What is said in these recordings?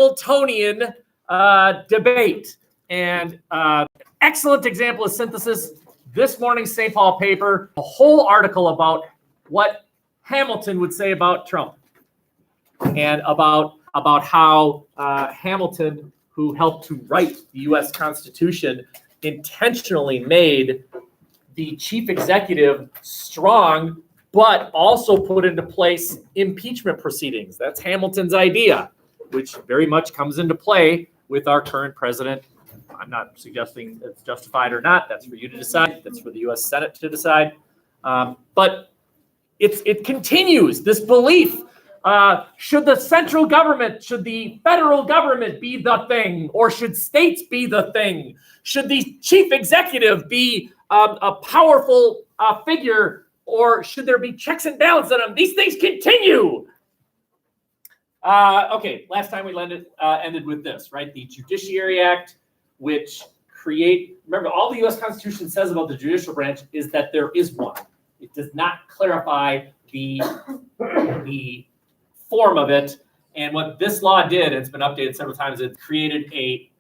Hamiltonian debate. And excellent example of synthesis. This morning's St. Paul paper, a whole article about what Hamilton would say about Trump, and about how Hamilton, who helped to write the U.S. Constitution, intentionally made the chief executive strong, but also put into place impeachment proceedings. That's Hamilton's idea, which very much comes into play with our current president. I'm not suggesting it's justified or not. That's for you to decide. That's for the U.S. Senate to decide. But it continues, this belief. Should the central government, should the federal government be the thing, or should states be the thing? Should the chief executive be a powerful figure, or should there be checks and balances on them? These things continue. Okay, last time we ended with this, right? The Judiciary Act, which remember, all the U.S. Constitution says about the judicial branch is that there is one. It does not clarify the form of it. And what this law did, and it's been updated several times, it created a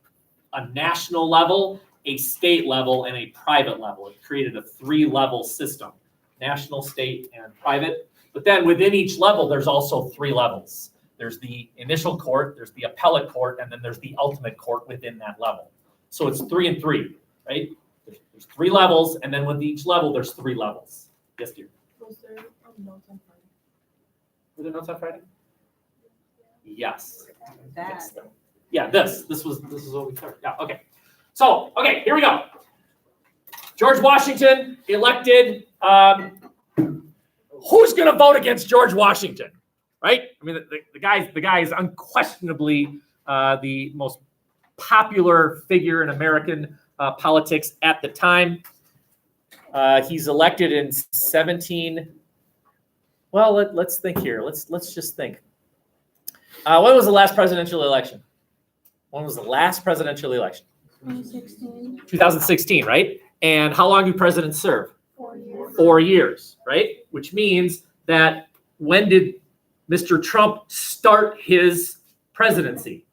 national level, a state level, and a private level. It created a 3-level system: national, state, and private. But then within each level, there's also 3 levels. There's the initial court, there's the appellate court, and then there's the ultimate court within that level. So it's 3 and 3, right? There's 3 levels, and then with each level, there's 3 levels. Yes, dear. Was there notes on Friday? Were there notes on Friday? Yes. That. Yeah, this is what we covered. Yeah, okay. So, okay, here we go. George Washington elected. Who's going to vote against George Washington? Right? I mean, the guy is unquestionably the most popular figure in American politics at the time. He's elected in 17. Well, let's think here. Let's just think. When was the last presidential election? When was the last presidential election? 2016. 2016, right? And how long do presidents serve? 4 years. 4 years, right? Which means that when did Mr. Trump start his presidency?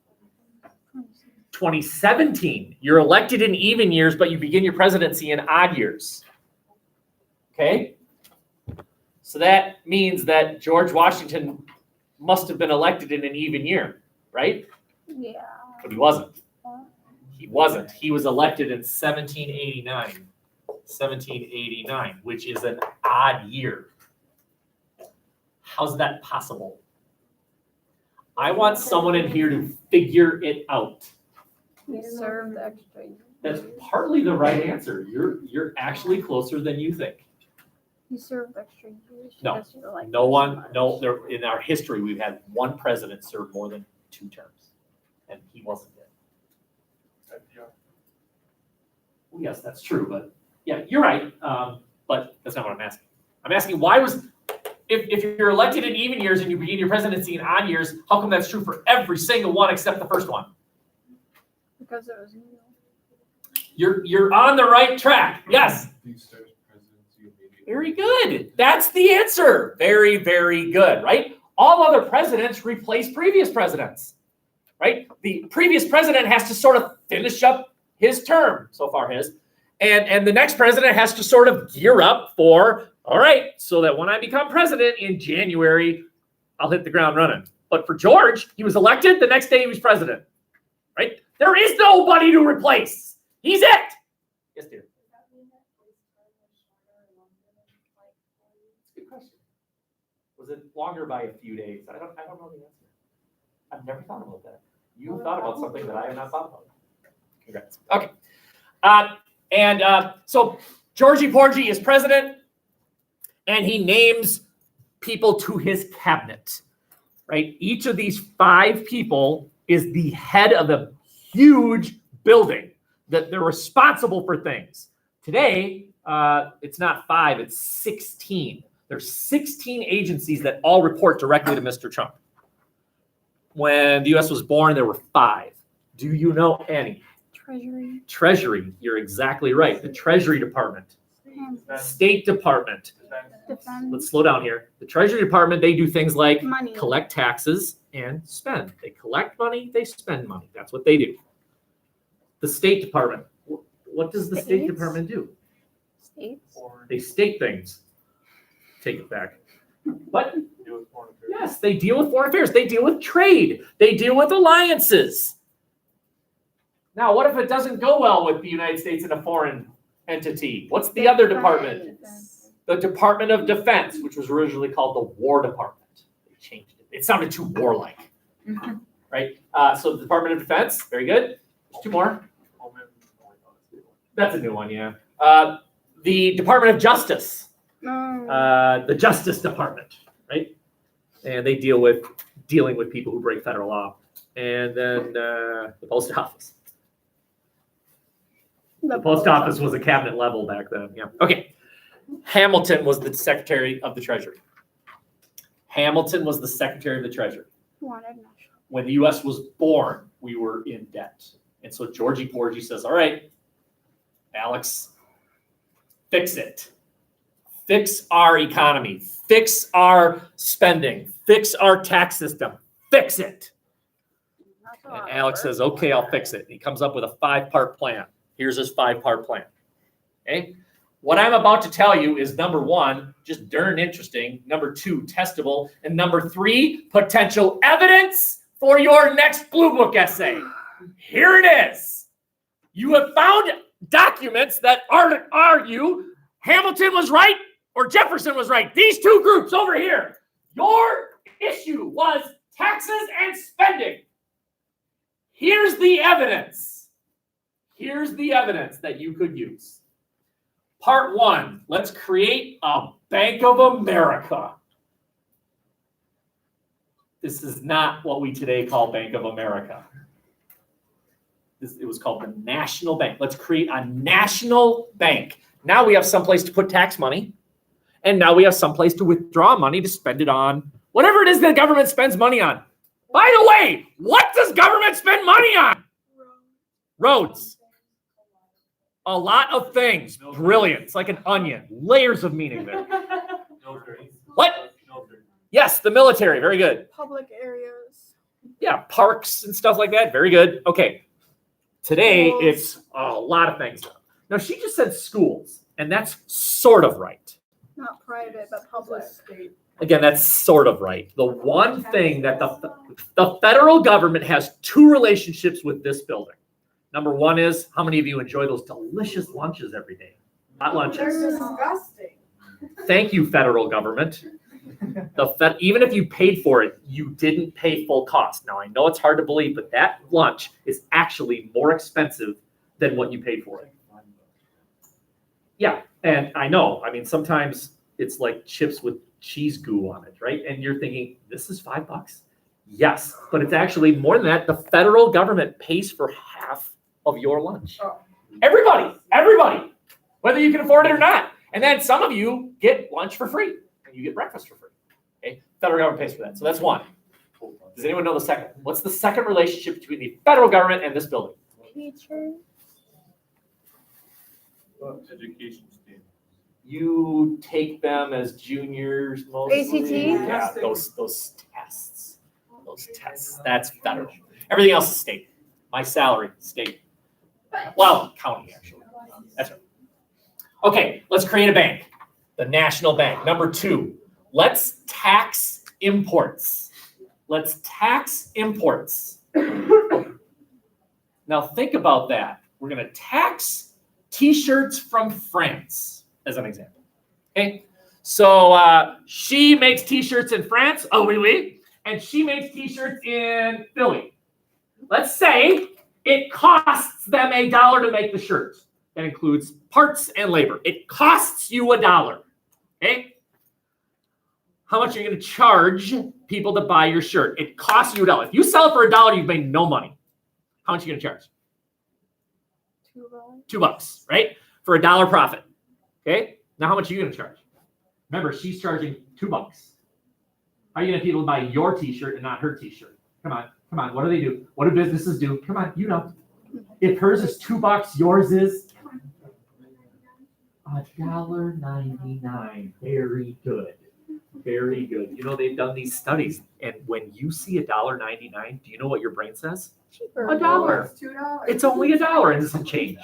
2017. You're elected in even years, but you begin your presidency in odd years. Okay? So that means that George Washington must have been elected in an even year, right? Yeah. But he wasn't. He wasn't. He was elected in 1789. 1789, which is an odd year. How's that possible? I want someone in here to figure it out. He served extra years. That's partly the right answer. You're actually closer than you think. He served extra years. No, there in our history we've had one president serve more than 2 terms, and he wasn't it. Well, yes, that's true, but yeah, you're right. But that's not what I'm asking. I'm asking if you're elected in even years and you begin your presidency in odd years, how come that's true for every single one except the first one? Because it was new. You're on the right track. Yes. Very good. That's the answer. Very, very good, right? All other presidents replace previous presidents, right? The previous president has to sort of finish up his term, so far his, and the next president has to sort of gear up for, all right, so that when I become president in January, I'll hit the ground running. But for George, he was elected, the next day he was president, right? There is nobody to replace. He's it. Yes, dear. Good question. Was it longer by a few days? I don't know the answer. I've never thought about that. You thought about something that I have not thought about. Congrats. Okay. So Georgie Porgy is president, and he names people to his cabinet, right? Each of these 5 people is the head of a huge building that they're responsible for things. Today, it's not 5, it's 16. There's 16 agencies that all report directly to Mr. Trump. When the U.S. was born, there were 5. Do you know any? Treasury, you're exactly right. The Treasury Department. State Department. Defense. Let's slow down here. The Treasury Department, they do things like Money. collect taxes and spend. They collect money, they spend money. That's what they do. The State Department. What does the State States? Department do? States. They state things. Take it back. What? Deal with foreign affairs. Yes, they deal with foreign affairs. They deal with trade. They deal with alliances. Now, what if it doesn't go well with the United States and a foreign entity? What's the other department? The Department of Defense, which was originally called the War Department. They changed it. It sounded too warlike, right? So the Department of Defense, very good. There's two more. That's a new one, yeah. The Department of Justice, the Justice Department, right? And they dealing with people who break federal law. And then the Post Office. The Post Office was a cabinet level back then, yeah. Okay. Hamilton was the Secretary of the Treasury. Hamilton was the Secretary of the Treasury. When the U.S. was born, we were in debt. And so Georgie Porgy says, all right, Alex, fix it. Fix our economy. Fix our spending. Fix our tax system. Fix it. And Alex says, okay, I'll fix it. He comes up with a 5-part plan. Here's his 5-part plan. Okay? What I'm about to tell you is number 1, just darn interesting. Number 2, testable. And number 3, potential evidence for your next Blue Book essay. Here it is. You have found documents that argue Hamilton was right or Jefferson was right. These two groups over here. Your issue was taxes and spending. Here's the evidence. Here's the evidence that you could use. Part 1, let's create a Bank of America. This is not what we today call Bank of America. It was called the National Bank. Let's create a national bank. Now we have someplace to put tax money, and now we have someplace to withdraw money to spend it on whatever it is that government spends money on. By the way, what does government spend money on? Roads. A lot of things. Brilliant. It's like an onion. Layers of meaning there. What? Yes, the military. Very good. Public areas. Yeah, parks and stuff like that. Very good. Okay. Today, it's a lot of things. Now, she just said schools, and that's sort of right. Not private, but public. Again, that's sort of right. The one thing that the federal government has 2 relationships with this building. Number 1 is, how many of you enjoy those delicious lunches every day? Hot lunches. They're disgusting. Thank you, federal government. Even if you paid for it, you didn't pay full cost. Now, I know it's hard to believe, but that lunch is actually more expensive than what you paid for it. Yeah, and I know. I mean, sometimes it's like chips with cheese goo on it, right? And you're thinking, this is $5? Yes, but it's actually more than that. The federal government pays for half of your lunch. Everybody, whether you can afford it or not. And then some of you get lunch for free, and you get breakfast for free. Okay, federal government pays for that. So that's 1. Does anyone know the second? What's the second relationship between the federal government and this building? Teachers. Education standard. You take them as juniors mostly. ACT? Yeah, those tests. Those tests. That's federal. Everything else is state. My salary, state. Well, county, actually. That's right. Okay, let's create a bank. The national bank. Number 2, let's tax imports. Let's tax imports. Now think about that. We're going to tax T-shirts from France, as an example. Okay, so she makes T-shirts in France. Oh, oui. And she makes T-shirts in Philly. Let's say it costs them $1 to make the shirt. That includes parts and labor. It costs you $1. Okay? How much are you going to charge people to buy your shirt? It costs you $1. If you sell it for $1, you've made no money. How much are you going to charge? $2, right? For $1 profit. Okay? Now how much are you going to charge? Remember, she's charging $2. How are you going to get people to buy your T-shirt and not her T-shirt? Come on. What do they do? What do businesses do? Come on, you know. If hers is $2, yours is $1.99. Very good. Very good. You know, they've done these studies, and when you see $1.99, do you know what your brain says? Cheaper. $1. It's $2. It's only $1 and some change,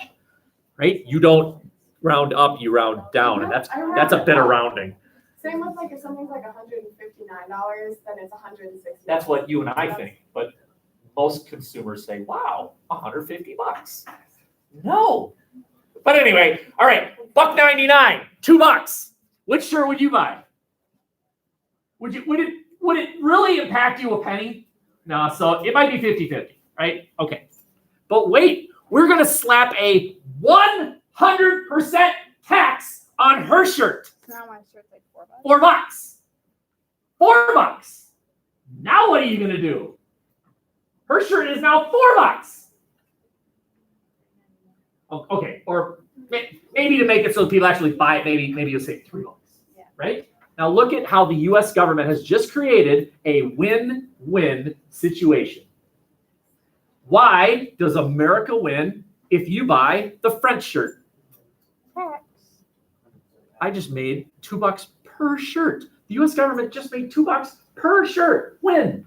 right? You don't round up, you round down, and that's a bit of rounding. Same with like if something's like $159, then it's $160. That's what you and I think, but most consumers say, wow, $150. No. But anyway, all right, $1.99, $2. Which shirt would you buy? Would it really impact you a penny? No, so it might be 50-50, right? Okay. But wait, we're gonna slap a 100% tax on her shirt. Now my shirt's like $4. $4. $4. Now what are you gonna do? Her shirt is now $4. Okay, or maybe to make it so people actually buy it, maybe you'll say $3, right? Now look at how the U.S. government has just created a win-win situation. Why does America win if you buy the French shirt? Tax. I just made $2 per shirt. The U.S. government just made $2 per shirt. Win.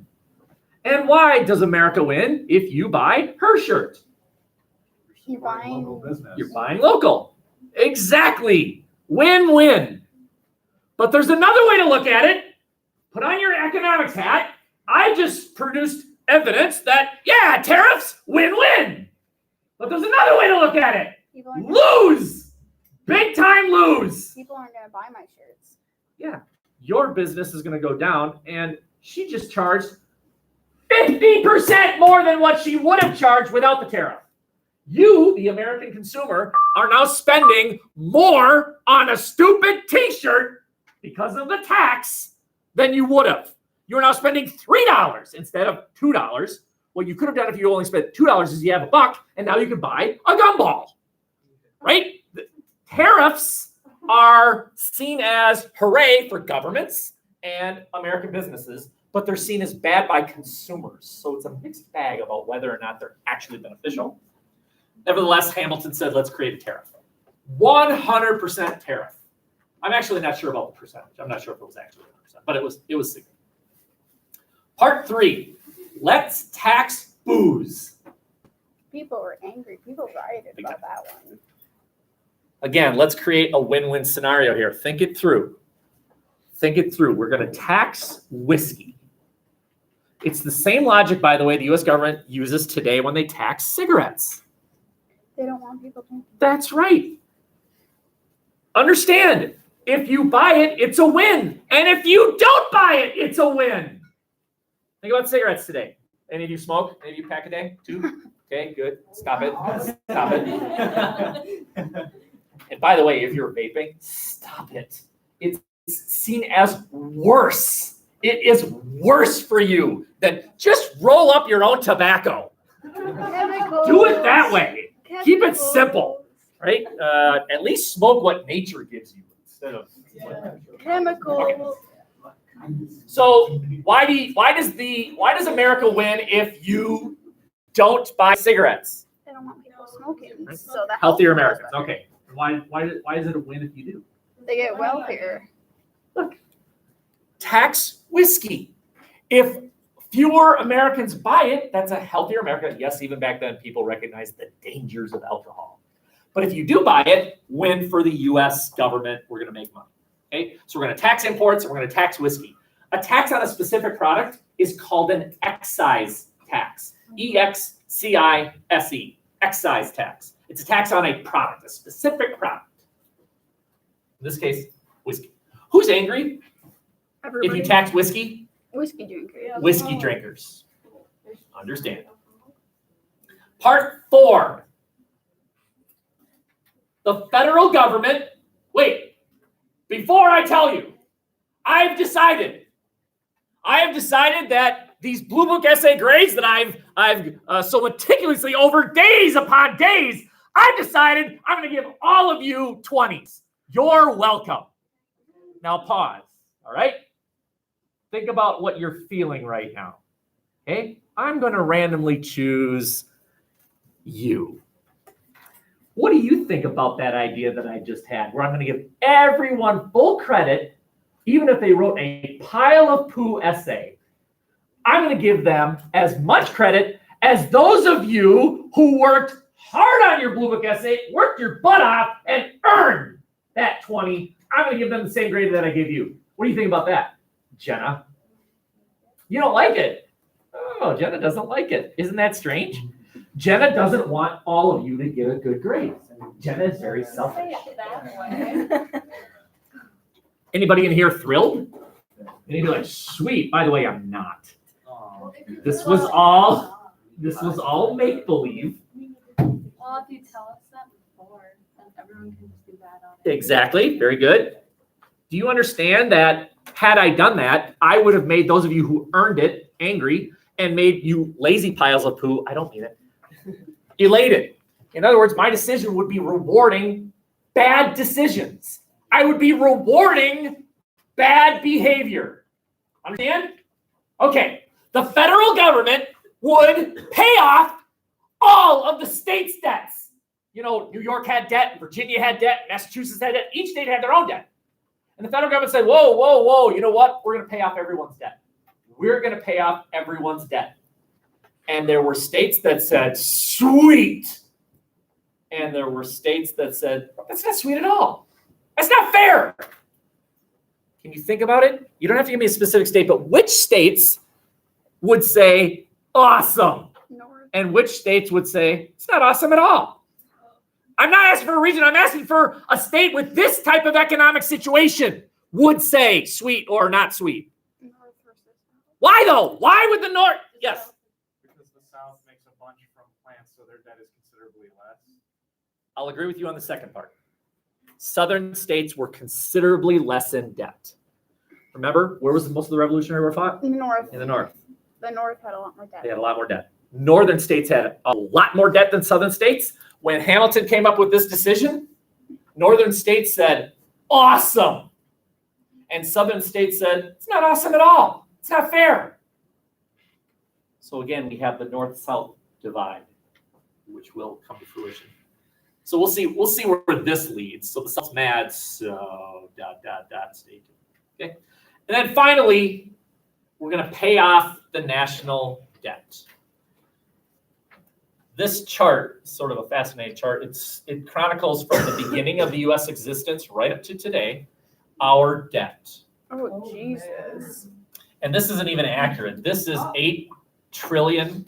And why does America win if you buy her shirt? You're buying. Local business. You're buying local. Exactly. Win-win. But there's another way to look at it. Put on your economics hat. I just produced evidence that, yeah, tariffs, win-win. But there's another way to look at it. People aren't, Lose. Big time lose. people aren't gonna buy my shirts. Yeah. Your business is going to go down, and she just charged 50% more than what she would have charged without the tariff. You, the American consumer, are now spending more on a stupid t-shirt because of the tax than you would have. You're now spending $3 instead of $2. What you could have done if you only spent $2 is you have $1, and now you can buy a gumball, right? The tariffs are seen as hooray for governments and American businesses, but they're seen as bad by consumers. So it's a mixed bag about whether or not they're actually beneficial. Nevertheless, Hamilton said, let's create a tariff. 100% tariff. I'm actually not sure about the percentage. I'm not sure if it was actually 100%, but it was significant. Part 3, let's tax booze. People were angry. People rioted about that one. Again, let's create a win-win scenario here. Think it through. Think it through. We're going to tax whiskey. It's the same logic, by the way, the U.S. government uses today when they tax cigarettes. They don't want people drinking. That's right. Understand, if you buy it, it's a win. And if you don't buy it, it's a win. Think about cigarettes today. Any of you smoke? Any of you pack a day? 2? Okay, good. Stop it. Stop it. And by the way, if you're vaping, stop it. It's seen as worse. It is worse for you than just roll up your own tobacco. Chemicals. Do it that way. Keep it Chemicals. simple, right? At least smoke what nature gives you instead of. Chemicals. So why does America win if you don't buy cigarettes? They don't want people smoking. So the Healthier health goes Americans. up. Okay. Why is it a win if you do? They get welfare. Look, tax whiskey. If fewer Americans buy it, that's a healthier America. Yes, even back then, people recognized the dangers of alcohol. But if you do buy it, win for the U.S. government. We're going to make money. Okay, so we're going to tax imports and we're going to tax whiskey. A tax on a specific product is called an excise tax. E-X-C-I-S-E. Excise tax. It's a tax on a product, a specific product. In this case, whiskey. Who's angry Everybody. if you tax whiskey? Whiskey drinkers. Whiskey drinkers. Understand. Part 4. The federal government, wait, before I tell you, I have decided that these Blue Book essay grades that I've so meticulously over days upon days, I've decided I'm going to give all of you 20s. You're welcome. Now pause, all right? Think about what you're feeling right now, okay? I'm going to randomly choose you. What do you think about that idea that I just had, where I'm going to give everyone full credit even if they wrote a pile of poo essay, I'm going to give them as much credit as those of you who worked hard on your Blue Book essay, worked your butt off, and earned that 20. I'm going to give them the same grade that I gave you. What do you think about that, Jenna? You don't like it. Oh, Jenna doesn't like it. Isn't that strange? Jenna doesn't want all of you to get a good grade. Jenna is very selfish. Anybody in here thrilled? And you'd be like, sweet. By the way, I'm not. This was all make-believe. Well, if you tell us that before, then everyone can just do that on it. Exactly. Very good. Do you understand that had I done that, I would have made those of you who earned it angry and made you lazy piles of poo, I don't mean it, elated. In other words, my decision would be rewarding bad decisions. I would be rewarding bad behavior. Understand? Okay. The federal government would pay off all of the state's debts. You know, New York had debt, Virginia had debt, Massachusetts had debt. Each state had their own debt. And the federal government said, whoa, whoa, whoa, you know what? We're going to pay off everyone's debt. We're going to pay off everyone's debt. And there were states that said, sweet. And there were states that said, that's not sweet at all. That's not fair. Can you think about it? You don't have to give me a specific state, but which states would say, awesome? North. And which states would say, it's not awesome at all? I'm not asking for a region. I'm asking for a state with this type of economic situation would say sweet or not sweet. North versus South. Why though? Why would the North? Yes. Because the South makes a bunch from plants, so their debt is considerably less. I'll agree with you on the second part. Southern states were considerably less in debt. Remember, where was most of the Revolutionary War fought? North. In the North. The North had a lot more debt. They had a lot more debt. Northern states had a lot more debt than Southern states. When Hamilton came up with this decision, Northern states said, awesome. And Southern states said, it's not awesome at all. It's not fair. So again, we have the North-South divide, which will come to fruition. So we'll see where this leads. So the South's mad, so ... stay tuned. Okay. And then finally, we're going to pay off the national debt. This chart, sort of a fascinating chart, it chronicles from the beginning of the U.S. existence right up to today, our debt. Oh, Jesus. And this isn't even accurate. This is $8 trillion.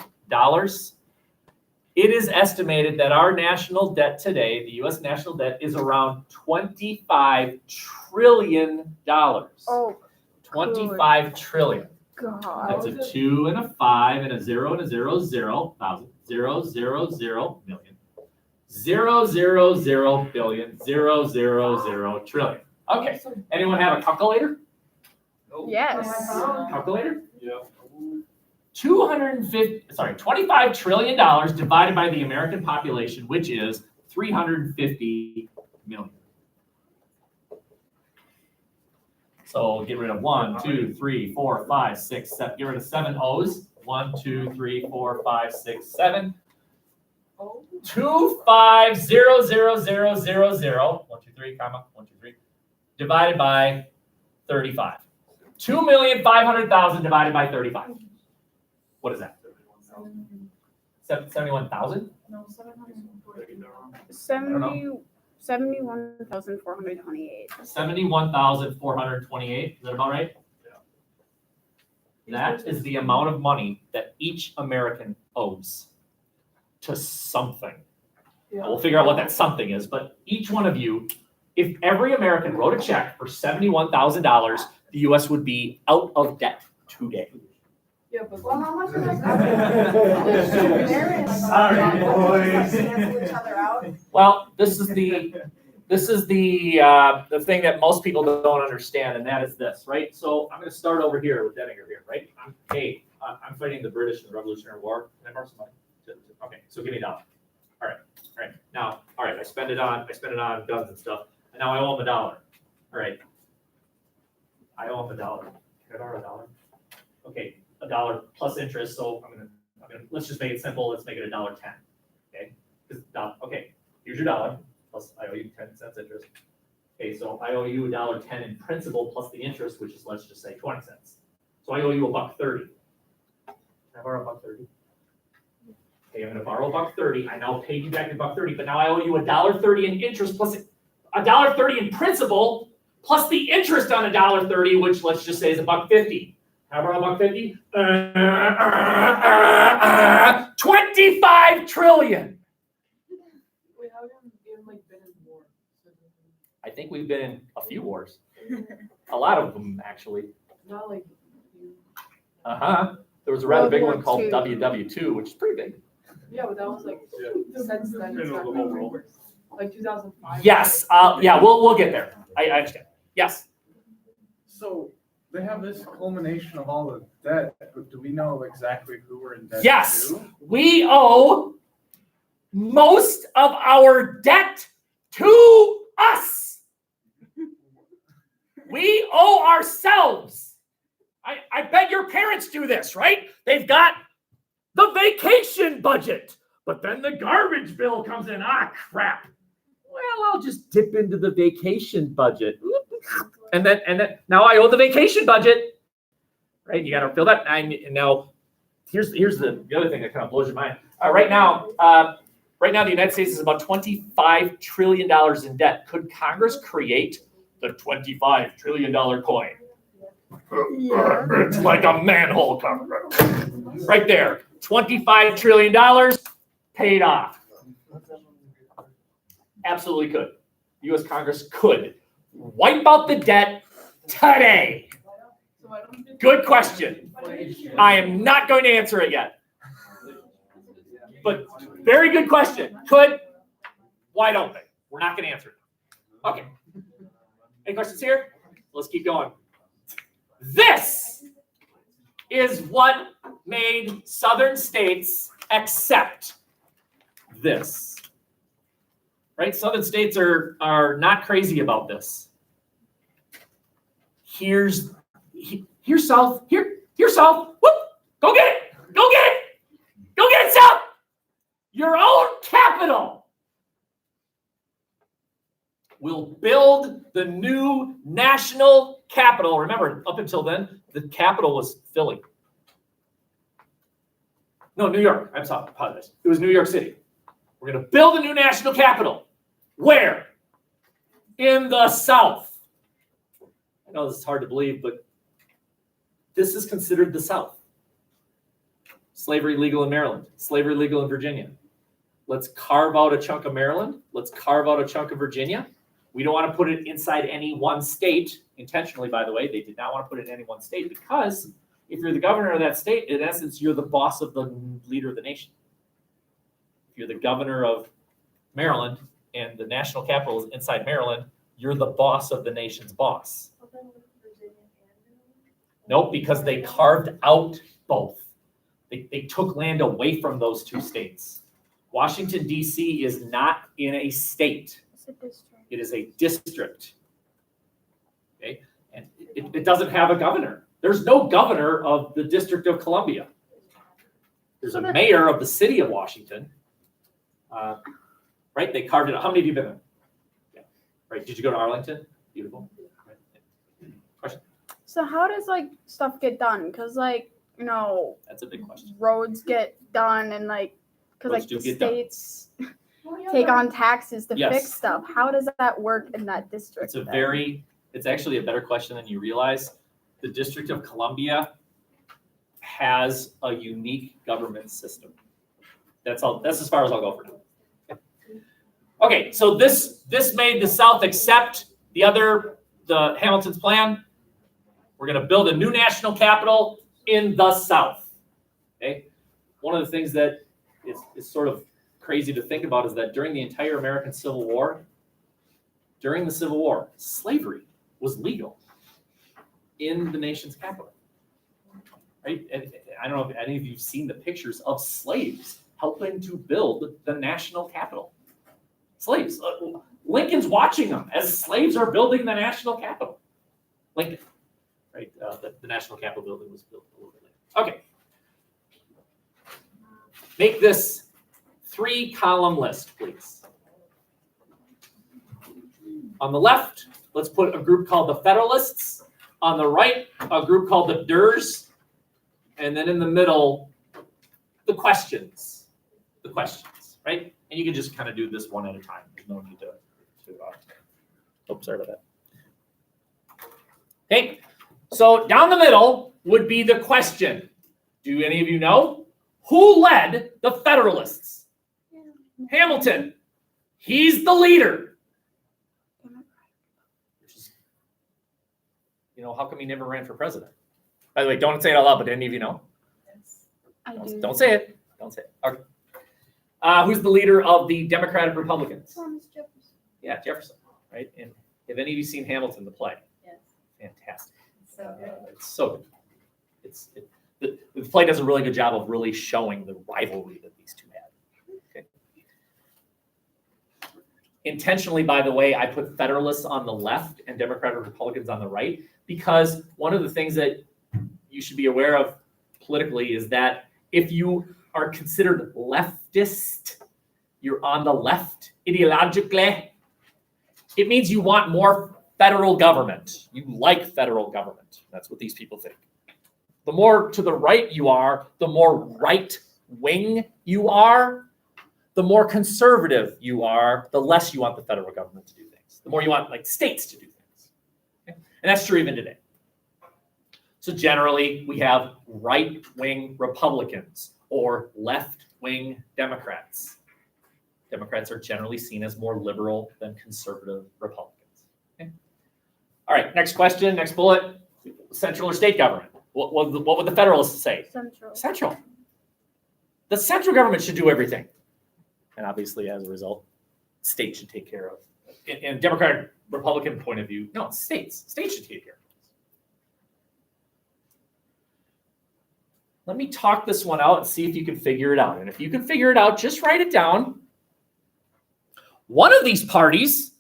It is estimated that our national debt today, the U.S. national debt, is around $25 trillion. Oh, 25 trillion. God. That's a 2 and a 5 and a 0 and a 0, 0, thousand, 0, 0, 0, million, 0, 0, 0, billion, 0, 0, 0, trillion. Okay, anyone have a calculator? Yes. Calculator? Yeah. $25 trillion divided by the American population, which is 350 million. So get rid of 1, 2, 3, 4, 5, 6, 7. Get rid of 7 O's. 1, 2, 3, 4, 5, 6, 7. 2, 5, 0, 0, 0, 0, 0. 1, 2, 3, comma, 1, 2, 3. Divided by 35. 2,500,000 divided by 35. What is that? 71,000? No, 740. 71,428. 71,428. Is that about right? That is the amount of money that each American owes to something. We'll figure out what that something is, but each one of you, if every American wrote a check for $71,000, the U.S. would be out of debt today. Yeah, but well, how much is that? Sorry, boys. Cancel each other out. Well, this is the thing that most people don't understand, and that is this, right? So I'm going to start over here with Denninger here, right? I'm fighting the British in the Revolutionary War. Can I borrow some money? Okay, so give me $1. All right. Now, I spend it on guns and stuff, and now I owe him $1. All right. I owe him $1. Can I borrow $1? Okay, $1 plus interest. So I'm gonna let's just make it simple. Let's make it $1.10. Okay. Okay. Here's your $1 plus I owe you 10 cents interest. Okay, so I owe you $1.10 in principal plus the interest, which is, let's just say 20 cents. So I owe you $1.30. Can I borrow $1.30? Okay, I'm gonna borrow $1.30. I now paid you back $1.30, but now I owe you $1.30 in interest plus $1.30 in principal plus the interest on $1.30, which let's just say is $1.50. How about $1.50? 25 trillion. Wait, how come you like been in war? I think we've been in a few wars. A lot of them, actually. Not like you. There was a rather World big War one called II. WW2, which is pretty big. Yeah, but that was like since then. It's Middle of the not whole really world. worse. Like 2005. Yes, yeah, we'll get there. I understand. Yes. So they have this culmination of all the debt, but do we know exactly who we're in debt Yes, to? we owe most of our debt to us. We owe ourselves. I bet your parents do this, right? They've got the vacation budget, but then the garbage bill comes in. Ah, crap. Well, I'll just dip into the vacation budget. And then now I owe the vacation budget, right? You got to fill that. And now here's the other thing that kind of blows your mind. Right now, the United States is about $25 trillion in debt. Could Congress create the $25 trillion coin? Yeah. It's like a manhole cover. Right there. $25 trillion paid off. Absolutely could. U.S. Congress could wipe out the debt today. So I don't think- Good question. I am not going to answer it yet. But very good question. Could. Why don't they? We're not going to answer it. Okay. Any questions here? Let's keep going. This is what made southern states accept this. Right? Southern states are not crazy about this. Here's South. Here's South. Whoop! Go get it! Go get it! Go get it, South! Your own capital will build the new national capital. Remember, up until then, the capital was Philly. No, New York. I'm sorry, I apologize. It was New York City. We're going to build a new national capital. Where? In the South. I know this is hard to believe, but this is considered the South. Slavery legal in Maryland. Slavery legal in Virginia. Let's carve out a chunk of Maryland. Let's carve out a chunk of Virginia. We don't want to put it inside any one state, intentionally, by the way. They did not want to put it in any one state because if you're the governor of that state, in essence, you're the boss of the leader of the nation. If you're the governor of Maryland and the national capital is inside Maryland, you're the boss of the nation's boss. Nope, because they carved out both. They took land away from those two states. Washington, D.C. is not in a state. It's a district. It is a district. Okay? And it doesn't have a governor. There's no governor of the District of Columbia. There's a mayor of the city of Washington. Right? They carved it out. How many of you been there? Yeah. Right. Did you go to Arlington? Beautiful. Right. Question? So how does like stuff get done? Cause like, you know, That's a big question. roads get done and like, cause Roads like do the get done. states take on taxes to Yes. fix stuff. How does that work in that district? It's actually a better question than you realize. The District of Columbia has a unique government system. That's as far as I'll go for now. Okay, so this made the South accept the Hamilton's plan. We're going to build a new national capital in the South. Okay, one of the things that is sort of crazy to think about is that during the entire American Civil War, slavery was legal in the nation's capital. Right? And I don't know if any of you have seen the pictures of slaves helping to build the national capital. Slaves. Lincoln's watching them as slaves are building the national capital. Lincoln. Right? The national capital building was built a little bit later. Okay. Make this 3-column list, please. On the left, let's put a group called the Federalists. On the right, a group called the Durs. And then in the middle, the questions. The questions, right? And you can just kind of do this one at a time. There's no need to oops, sorry about that. Okay, so down the middle would be the question. Do any of you know who led the Federalists? Hamilton. He's the leader. You know, how come he never ran for president? By the way, don't say it out loud, but any of you know? I do. Don't say it. Don't say it. Okay. Who's the leader of the Democratic Republicans? Thomas Jefferson. Yeah, Jefferson, right? And have any of you seen Hamilton, the play? Yes. Fantastic. So good. It's so good. The play does a really good job of really showing the rivalry that these two had. Okay. Intentionally, by the way, I put Federalists on the left and Democratic Republicans on the right, because one of the things that you should be aware of politically is that if you are considered leftist, you're on the left ideologically, it means you want more federal government. You like federal government. That's what these people think. The more to the right you are, the more right wing you are, the more conservative you are, the less you want the federal government to do things. The more you want like states to do things. Okay? And that's true even today. So generally, we have right-wing Republicans or left-wing Democrats. Democrats are generally seen as more liberal than conservative Republicans. Okay? All right, next question, next bullet. Central or state government? What would the Federalists say? Central. Central. The central government should do everything. And obviously, as a result, states should take care of it. In a Democratic Republican point of view, no, states. States should take care of it. Let me talk this one out and see if you can figure it out. And if you can figure it out, just write it down. One of these parties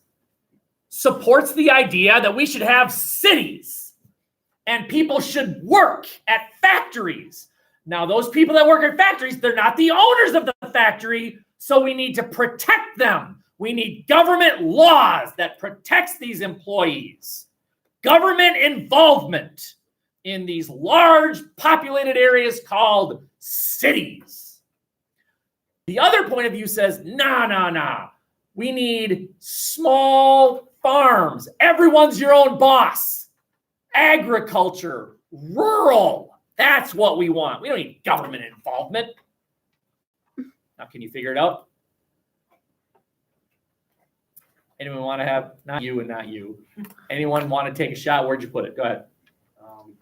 supports the idea that we should have cities and people should work at factories. Now, those people that work at factories, they're not the owners of the factory, so we need to protect them. We need government laws that protects these employees. Government involvement in these large populated areas called cities. The other point of view says, nah. We need small farms. Everyone's your own boss. Agriculture, rural. That's what we want. We don't need government involvement. Now, can you figure it out? Anyone want to have, not you and not you. Anyone want to take a shot? Where'd you put it? Go ahead.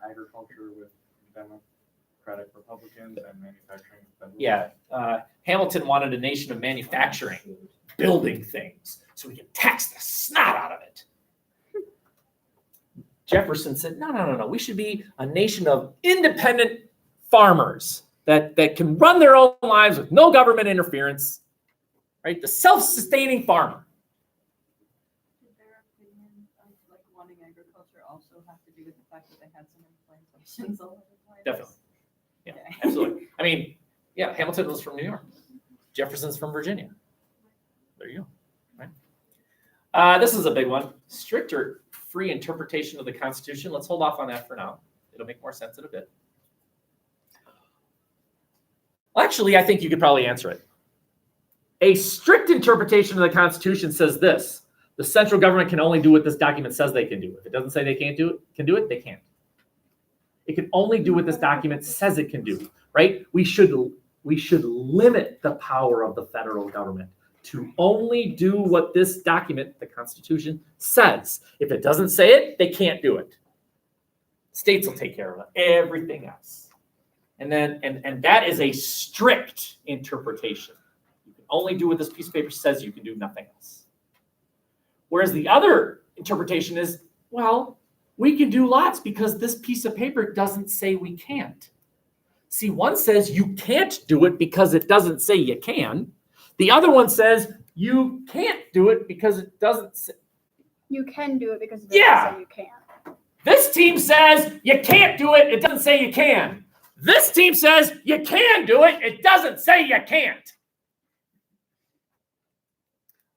Agriculture with Democratic Republicans and manufacturing. Yeah, Hamilton wanted a nation of manufacturing, building things, so we can tax the snot out of it. Jefferson said, no. We should be a nation of independent farmers that can run their own lives with no government interference, right? The self-sustaining farmer. Did their opinion of like wanting agriculture also have to do with the fact that they had so many plantations all over the place? Definitely. Yeah, Okay. absolutely. I mean, yeah, Hamilton was from New York. Jefferson's from Virginia. There you go. Right. This is a big one. Strict or free interpretation of the Constitution. Let's hold off on that for now. It'll make more sense in a bit. Well, actually, I think you could probably answer it. A strict interpretation of the Constitution says this: the central government can only do what this document says they can do. If it doesn't say they can't do it, they can't. It can only do what this document says it can do, right? We should limit the power of the federal government to only do what this document, the Constitution, says. If it doesn't say it, they can't do it. States will take care of everything else. And that is a strict interpretation. You can only do what this piece of paper says you can do, nothing else. Whereas the other interpretation is, well, we can do lots because this piece of paper doesn't say we can't. See, one says you can't do it because it doesn't say you can. The other one says you can't do it because it doesn't say. You can do it because it Yeah. doesn't say you can't. This team says you can't do it. It doesn't say you can. This team says you can do it. It doesn't say you can't.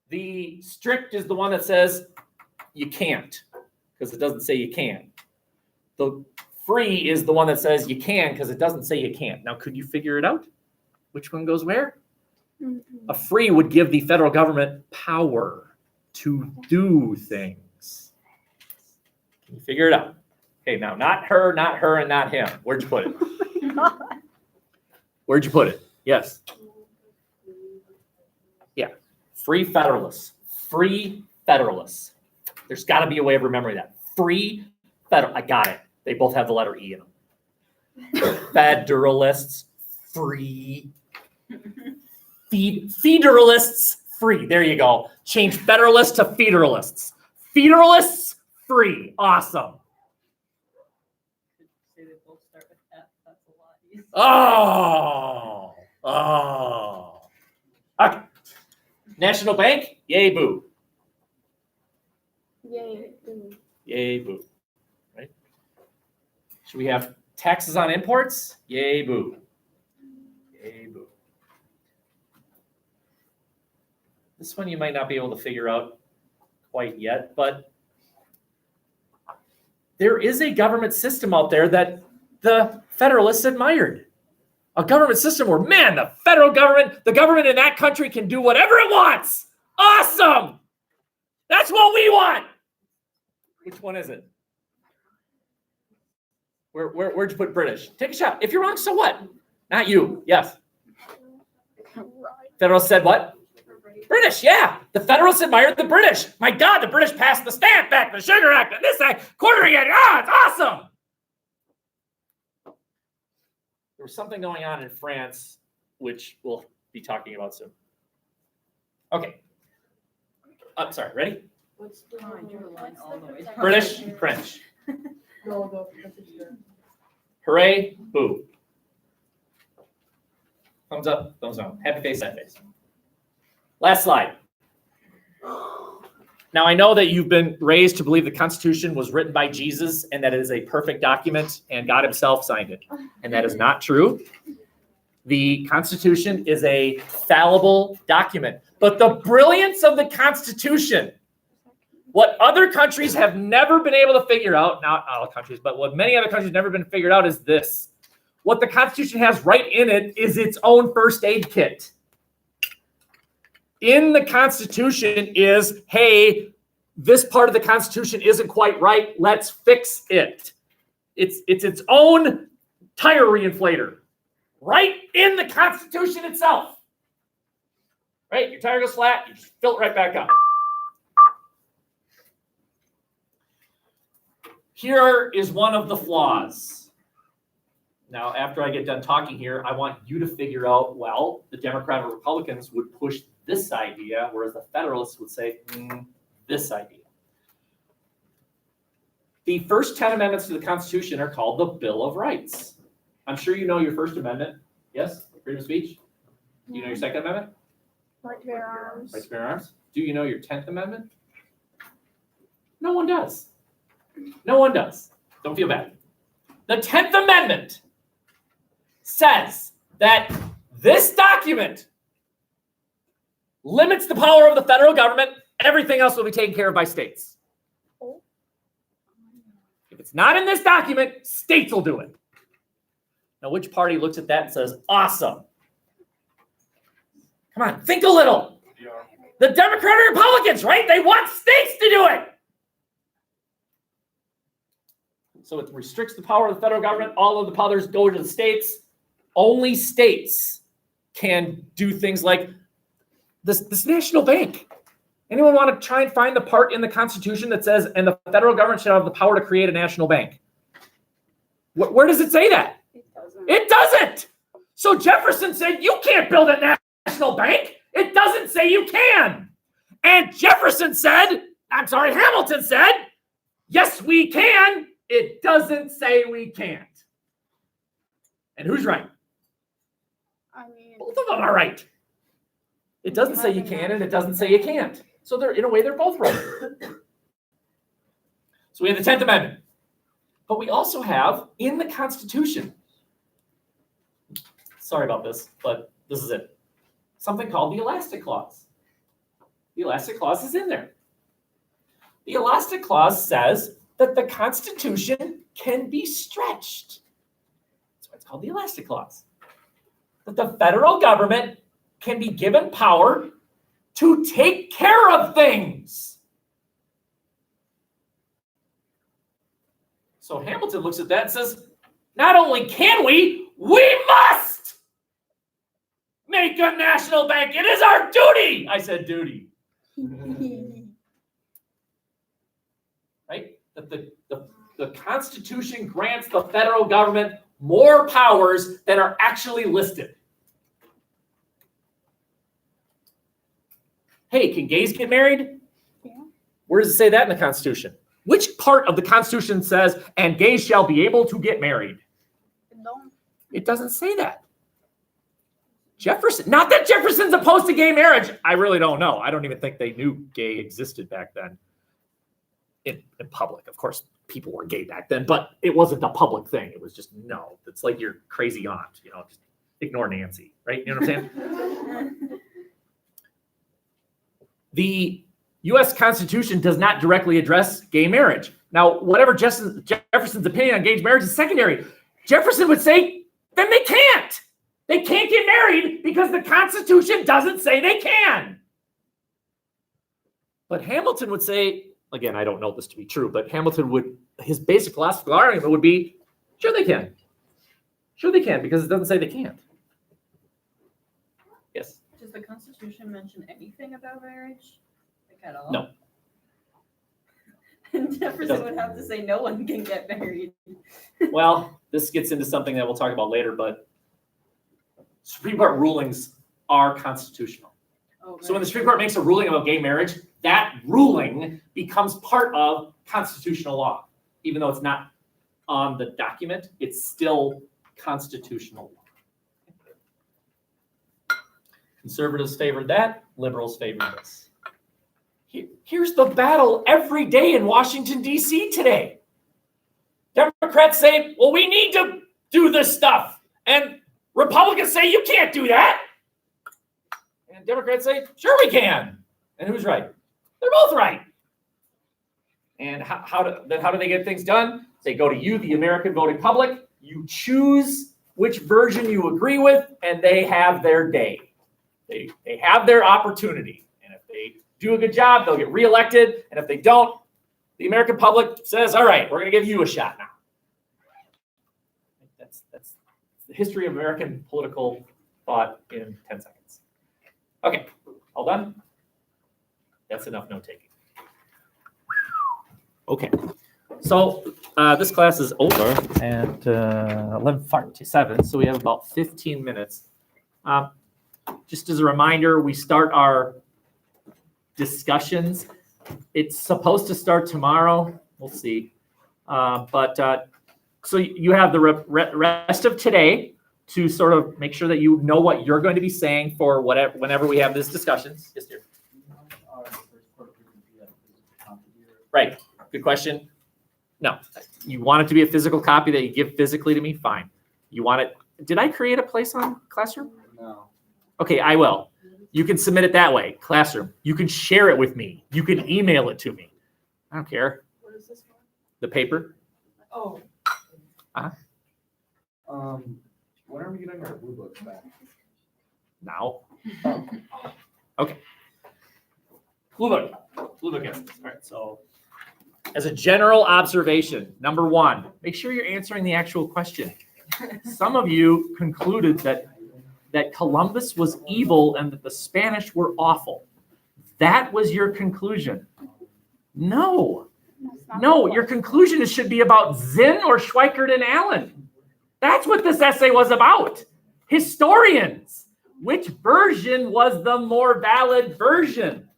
The strict is the one that says you can't, because it doesn't say you can. The free is the one that says you can, because it doesn't say you can't. Now, could you figure it out? Which one goes where? A free would give the federal government power to do things. Can you figure it out? Okay, now not her, and not him. Where'd you put it? Where'd you put it? Yes. Yeah. Free Federalists. Free Federalists. There's got to be a way of remembering that. Free Federal. I got it. They both have the letter E in them. Federalists. Free. Federalists. Free. There you go. Change Federalists to Federalists. Federalists. Free. Awesome. Say they both start with F, that's a lot easier. Oh. Okay. National Bank. Yay, boo. Yay. Yay, boo. Right? Should we have taxes on imports? Yay, boo. Yay, boo. This one you might not be able to figure out quite yet, but there is a government system out there that the Federalists admired. A government system where, man, the federal government, the government in that country can do whatever it wants. Awesome. That's what we want. Which one is it? Where'd you put British? Take a shot. If you're wrong, so what? Not you. Yes. Federalists said what? British, yeah. The Federalists admired the British. My God, the British passed the Stamp Act, the Sugar Act, and this Act, Quartering Act. Ah, it's awesome. There was something going on in France, which we'll be talking about soon. Okay. Sorry, ready? What's the line? Drew a line all the way down. British, French. Hooray, boo. Thumbs up, thumbs down. Happy face, sad face. Last slide. Now, I know that you've been raised to believe the Constitution was written by Jesus and that it is a perfect document and God himself signed it. And that is not true. The Constitution is a fallible document. But the brilliance of the Constitution, what other countries have never been able to figure out, not all countries, but what many other countries have never been figured out is this. What the Constitution has right in it is its own first aid kit. In the Constitution is, hey, this part of the Constitution isn't quite right. Let's fix it. It's its own tire reinflator right in the Constitution itself. Right? Your tire goes flat, you just fill it right back up. Here is one of the flaws. Now, after I get done talking here, I want you to figure out, well, the Democrats or Republicans would push this idea, whereas the Federalists would say, this idea. The first 10 amendments to the Constitution are called the Bill of Rights. I'm sure you know your First Amendment. Yes? Freedom of speech? Do you know your Second Amendment? Right to bear arms. Right to bear arms. Do you know your 10th Amendment? No one does. No one does. Don't feel bad. The 10th Amendment says that this document limits the power of the federal government. Everything else will be taken care of by states. If it's not in this document, states will do it. Now, which party looks at that and says, awesome? Come on, think a little. The Democratic Republicans, right? They want states to do it. So it restricts the power of the federal government. All of the powers go to the states. Only states can do things like this national bank. Anyone want to try and find the part in the Constitution that says, and the federal government should have the power to create a national bank? Where does it say that? It doesn't. It doesn't. So Jefferson said, you can't build a national bank. It doesn't say you can. And Hamilton said, yes, we can. It doesn't say we can't. And who's right? I mean, Both of them are right. It doesn't say you can and it doesn't say you can't. So they're, in a way, they're both right. So we have the 10th Amendment. But we also have in the Constitution, sorry about this, but this is it, something called the Elastic Clause. The Elastic Clause is in there. The elastic clause says that the Constitution can be stretched. That's why it's called the elastic clause. That the federal government can be given power to take care of things. So Hamilton looks at that and says, not only can we must make a national bank. It is our duty. I said duty. Right? That the Constitution grants the federal government more powers than are actually listed. Hey, can gays get married? Yeah. Where does it say that in the Constitution? Which part of the Constitution says, and gays shall be able to get married? Don't. It doesn't say that. Jefferson, not that Jefferson's opposed to gay marriage. I really don't know. I don't even think they knew gay existed back then in public. Of course, people were gay back then, but it wasn't a public thing. It was just, no, it's like your crazy aunt, just ignore Nancy, right? You know what I'm saying? The U.S. Constitution does not directly address gay marriage. Now, whatever Jefferson's opinion on gay marriage is secondary. Jefferson would say, then they can't. They can't get married because the Constitution doesn't say they can. But Hamilton would say, again, I don't know this to be true, but his basic philosophical argument would be, sure they can. Sure they can, because it doesn't say they can't. Yes? Does the Constitution mention anything about marriage? Like at all? No. And Jefferson would have to say no one can get married. Well, this gets into something that we'll talk about later, but Supreme Court rulings are constitutional. Oh, So when right. the Supreme Court makes a ruling about gay marriage, that ruling becomes part of constitutional law. Even though it's not on the document, it's still constitutional law. Conservatives favored that, liberals favored this. Here's the battle every day in Washington, D.C. today. Democrats say, well, we need to do this stuff. And Republicans say, you can't do that. And Democrats say, sure we can. And who's right? They're both right. And how do they get things done? They go to you, the American voting public. You choose which version you agree with, and they have their day. They have their opportunity. And if they do a good job, they'll get reelected. And if they don't, the American public says, all right, we're going to give you a shot now. That's the history of American political thought in 10 seconds. Okay, all done? That's enough note-taking. Okay, so this class is over at 11:47, so we have about 15 minutes. Just as a reminder, we start our discussions. It's supposed to start tomorrow. We'll see. So you have the rest of today to sort of make sure that you know what you're going to be saying for whenever we have these discussions. Yes, dear. Right. Good question. No. You want it to be a physical copy that you give physically to me? Fine. You want it? Did I create a place on Classroom? No. Okay, I will. You can submit it that way, Classroom. You can share it with me. You can email it to me. I don't care. What is this for? The paper. Oh. When are we getting our blue books back? Now. Okay. Blue book. Blue book answers. All right. So, as a general observation, number one, make sure you're answering the actual question. Some of you concluded that Columbus was evil and that the Spanish were awful. That was your conclusion. No. That's not No, the your question. conclusion should be about Zinn or Schweikart and Allen. That's what this essay was about. Historians. Which version was the more valid version?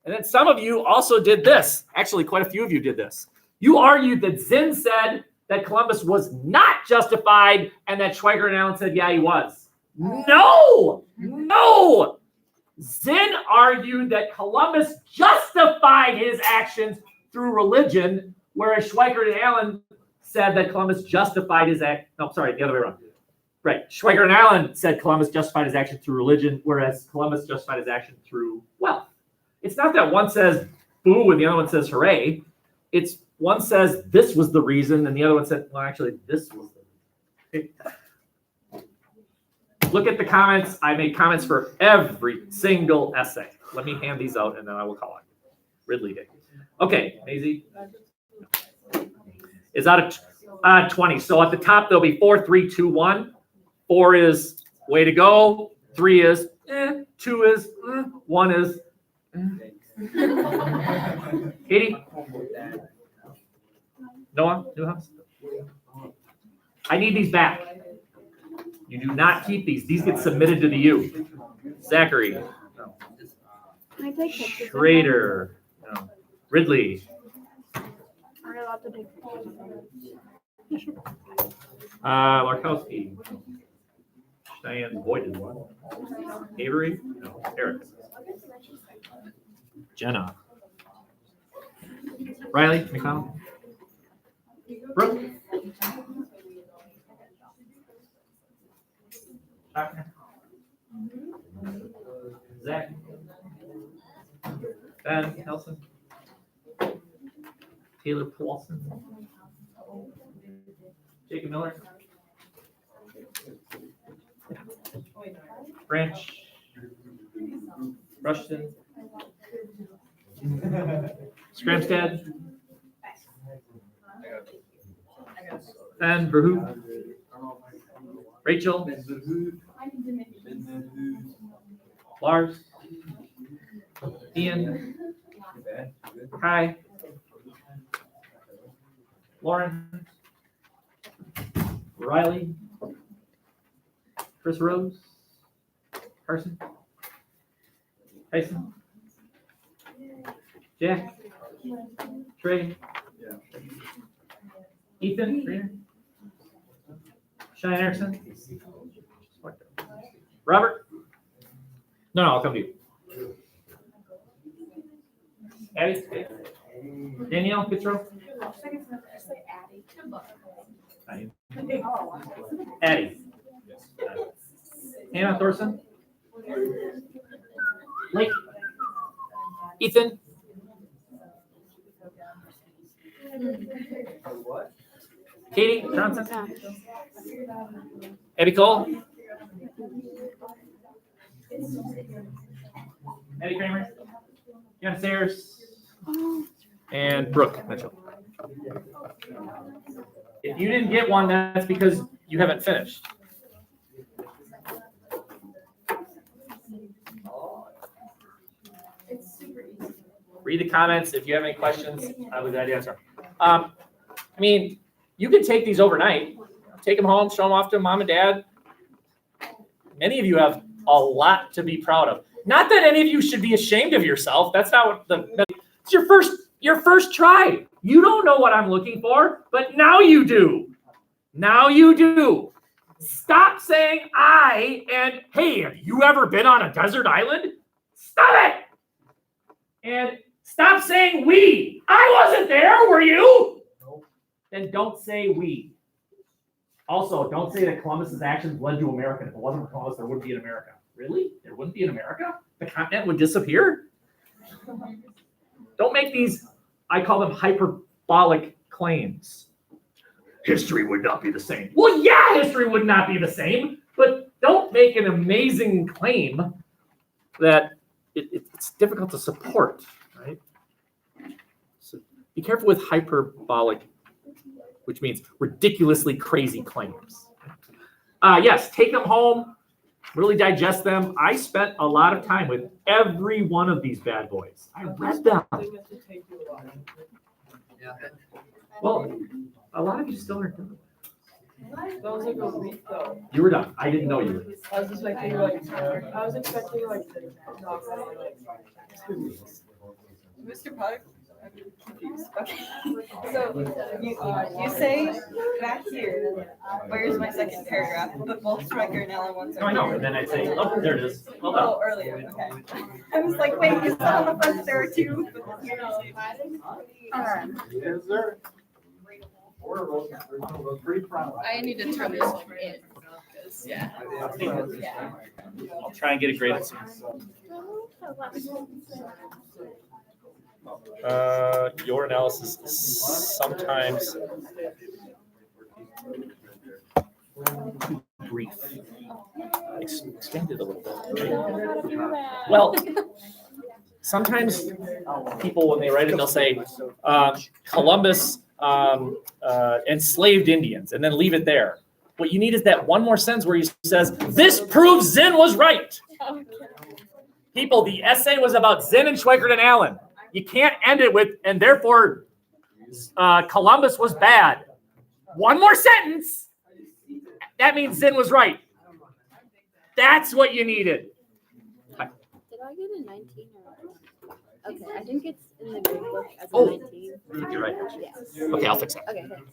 And then some of you also did this. Actually, quite a few of you did this. You argued that Zinn said that Columbus was not justified and that Schweikart and Allen said, yeah, he was. No! Zinn argued that Columbus justified his actions through religion, whereas Schweikart and Allen said that Columbus justified his act. No, sorry, the other way around. Right. Schweikart and Allen said Columbus justified his action through religion, whereas Columbus justified his action through wealth. It's not that one says boo and the other one says hooray. It's one says this was the reason and the other one said, well, actually, this was the reason. Look at the comments. I made comments for every single essay. Let me hand these out and then I will call it. Ridley Day. Okay, Maisie. Is out of 20. So at the top, there'll be 4, 3, 2, 1. 4 is way to go. 3 is 2 is 1 is Katie? Noah? Newhouse? I need these back. You do not keep these. These get submitted to the U. Zachary. No. Can I take pictures? Schrader. No. Ridley. Are you allowed to take pictures? Larkowski. Cheyenne Boyd is one. Avery? No. Eric. Jenna. Riley McConnell. Brooke. Zach. Ben Nelson. Taylor Paulson. Jacob Miller. Branch. Rushton. Scramstad. Ben Verhoop. Rachel. Lars. Ian. Kai. Lauren. Riley. Chris Rose. Carson. Tyson. Jack. Trey. Ethan. Greener. Cheyenne Erickson. Robert. No, I'll come to you. Addie. Danielle Fitzrow. Addie. Hannah Thorson. Blake. Ethan. Katie Johnson. Abby Cole. Eddie Kramer. Jen Sayers. And Brooke Mitchell. If you didn't get one, that's because you haven't finished. Read the comments. If you have any questions, I would glad to answer. I mean, you can take these overnight, take them home, show them off to mom and dad. Many of you have a lot to be proud of. Not that any of you should be ashamed of yourself. That's not what it's your first try. You don't know what I'm looking for, but now you do. Now you do. Stop saying I and hey, have you ever been on a desert island? Stop it. And stop saying we. I wasn't there, were you? Nope. Then don't say we. Also, don't say that Columbus's actions led to America. If it wasn't for Columbus, there wouldn't be an America. Really? There wouldn't be an America? The continent would disappear? Don't make these, I call them hyperbolic claims. History would not be the same. Well, yeah, history would not be the same, but don't make an amazing claim that it's difficult to support, right? So be careful with hyperbolic, which means ridiculously crazy claims. Yes, take them home, really digest them. I spent a lot of time with every one of these bad boys. I read them. Well, a lot of you still aren't done. That was like a week though. You were done. I didn't know you were. I was expecting like 2 weeks. Mr. Puck, I'm confused. Okay. So you say back here, where's my second paragraph? But both Striker and Ellen ones No, are I know. here. And then I'd say, oh, there it is. Well done. Oh, earlier, okay. I was like, wait, you said on the front there are two. Is there? We're pretty proud. I need to turn this over in. Yeah. I'll try and get it graded soon. Your analysis is sometimes too brief. Expand it a little bit. Well, sometimes people, when they write it, they'll say Columbus enslaved Indians, and then leave it there. What you need is that one more sentence where he says, "This proves Zinn was right." People, the essay was about Zinn and Schweikert and Allen. You can't end it with, and therefore Columbus was bad. One more sentence. That means Zinn was right. That's what you needed. Did I get a 19 or? Okay, I think it's in the grade book as a Oh. 19. You're right. Yes. Okay, I'll fix that. Okay, thanks.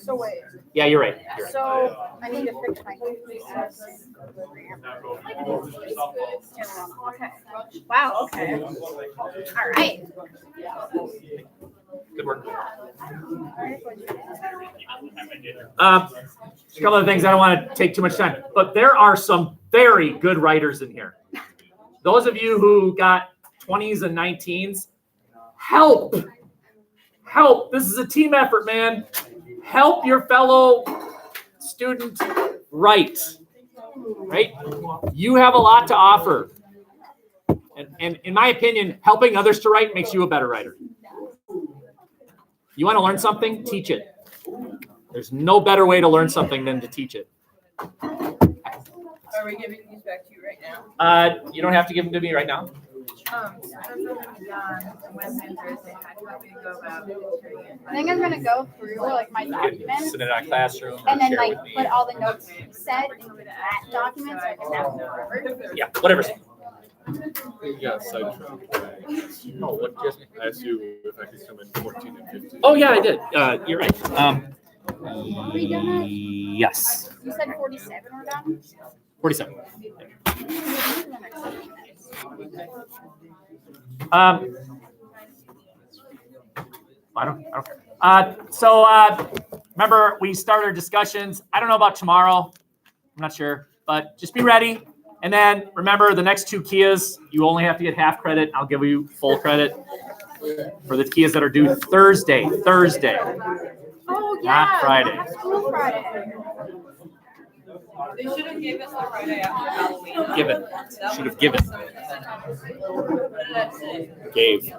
So wait, Yeah, you're right. You're right. so I need to fix my. Wow, okay. All right. Good work. Just a couple of things. I don't want to take too much time, but there are some very good writers in here. Those of you who got 20s and 19s, help. This is a team effort, man. Help your fellow student write. Right? You have a lot to offer. And in my opinion, helping others to write makes you a better writer. You want to learn something? Teach it. There's no better way to learn something than to teach it. Are we giving these back to you right now? You don't have to give them to me right now. I think I'm gonna go through like my documents Sit in our classroom. and then share like with me. put all the notes set into that document so I can have them forever. Yeah, whatever. Yeah, sidetracked. No, what, I asked you if I could come in 14 and 15. Oh yeah, I did. You're right. We done it? Yes. You said 47 we're done? 47. I don't care. So remember, we started discussions. I don't know about tomorrow. I'm not sure, but just be ready. And then remember, the next 2 Kias, you only have to get half credit. I'll give you full credit for the Kias that are due Thursday. Oh, yeah. Not Friday. I have school Friday. They should have gave us the Friday after Halloween. Given. Should have given. What did I say? Gave.